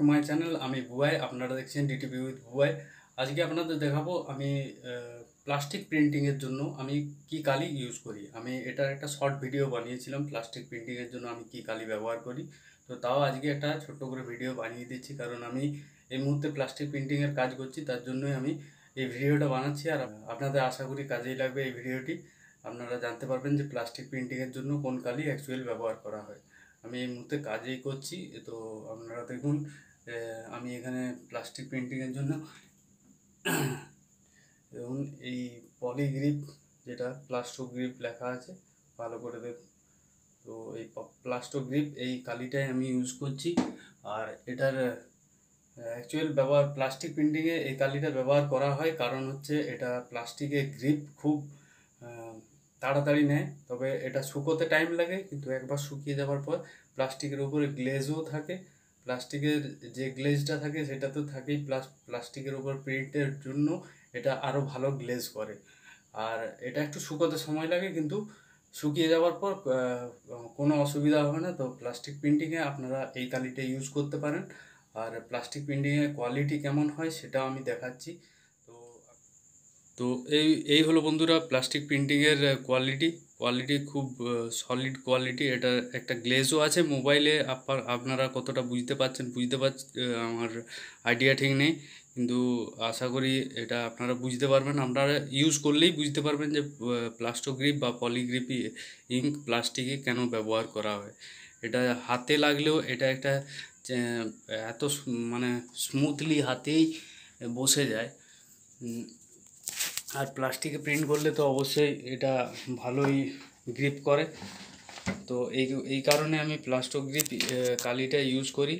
My channel. আমি বুয়াই, আপনারা দেখছেন ডিটিভি উইথ বুয়াই। আজকে আপনাদের দেখাবো আমি প্লাস্টিক প্রিন্টিংয়ের জন্য আমি কি কালি ইউজ করি। আমি এটার একটা শর্ট ভিডিও বানিয়েছিলাম প্লাস্টিক প্রিন্টিংয়ের জন্য আমি কি কালি ব্যবহার করি। তো তাও আজকে একটা ছোট্ট করে ভিডিও বানিয়ে দিচ্ছি, কারণ আমি এই মুহূর্তে প্লাস্টিক প্রিন্টিংয়ের কাজ করছি, তার জন্যই আমি এই ভিডিওটা বানাচ্ছি। আর আপনাদের আশা করি কাজেই লাগবে এই ভিডিওটি। আপনারা জানতে পারবেন যে প্লাস্টিক প্রিন্টিংয়ের জন্য কোন কালি অ্যাকচুয়ালি ব্যবহার করা হয়। আমি এই মুহূর্তে কাজেই করছি, তো আপনারা দেখুন আমি এখানে প্লাস্টিক প্রিন্টিংয়ের জন্য দেখুন এই পলিগ্রিপ, যেটা প্লাস্টো গ্রিপ লেখা আছে, ভালো করে দেখুন। তো এই প্লাস্টো গ্রিপ এই কালিটাই আমি ইউজ করছি। আর এটার অ্যাকচুয়াল ব্যবহার প্লাস্টিক প্রিন্টিংয়ে এই কালিটা ব্যবহার করা হয়, কারণ হচ্ছে এটা প্লাস্টিকের গ্রিপ খুব তাড়াতাড়ি নেয়। তবে এটা শুকোতে টাইম লাগে, কিন্তু একবার শুকিয়ে যাওয়ার পর প্লাস্টিকের উপরে গ্লেজও থাকে। প্লাস্টিকের যে গ্লেজটা থাকে সেটা তো থাকেই, প্লাস প্লাস্টিকের উপর প্রিন্টের জন্য এটা আরও ভালো গ্লেজ করে। আর এটা একটু শুকোতে সময় লাগে, কিন্তু শুকিয়ে যাওয়ার পর কোনো অসুবিধা হবে না। তো প্লাস্টিক প্রিন্টিংয়ে আপনারা এই কালিটা ইউজ করতে পারেন। আর প্লাস্টিক প্রিন্টিংয়ের কোয়ালিটি কেমন হয় সেটাও আমি দেখাচ্ছি। তো তো এই এই হলো বন্ধুরা প্লাস্টিক প্রিন্টিংয়ের কোয়ালিটি খুব সলিড কোয়ালিটি। এটা একটা গ্লেজও আছে। মোবাইলে আপনারা কতটা বুঝতে পারছেন আমার আইডিয়া ঠিক নেই, কিন্তু আশা করি এটা আপনারা বুঝতে পারবেন। আপনারা ইউজ করলেই বুঝতে পারবেন যে প্লাস্টো গ্রিপ বা পলিগ্রিপি ইঙ্ক প্লাস্টিকে কেন ব্যবহার করা হয়। এটা হাতে লাগলেও এটা একটা এত মানে স্মুথলি হাতেই বসে যায়। আর প্লাস্টিকে প্রিন্ট করলে তো অবশ্যই এটা ভালোই গ্রিপ করে। তো এই কারণে আমি প্লাস্টো গ্রিপ কালিটা ইউজ করি।